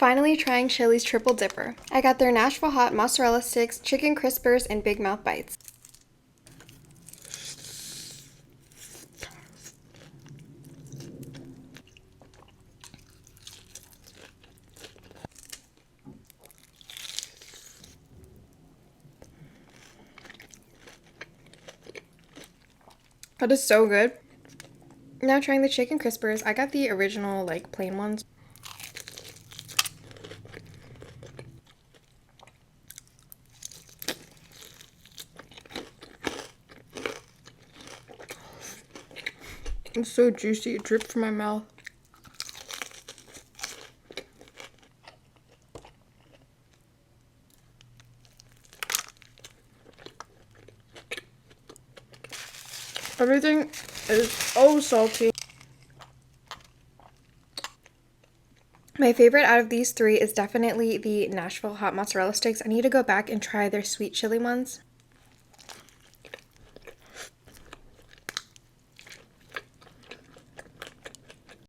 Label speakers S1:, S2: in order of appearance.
S1: Finally trying Chili's Triple Dipper. I got their Nashville Hot Mozzarella Sticks, Chicken Crispers, and Big Mouth Bites. That is so good. Now trying the Chicken Crispers. I got the original, like, plain ones. It's so juicy, it dripped from my mouth. Everything is so salty. My favorite out of these three is definitely the Nashville Hot Mozzarella Sticks. I need to go back and try their sweet chili ones.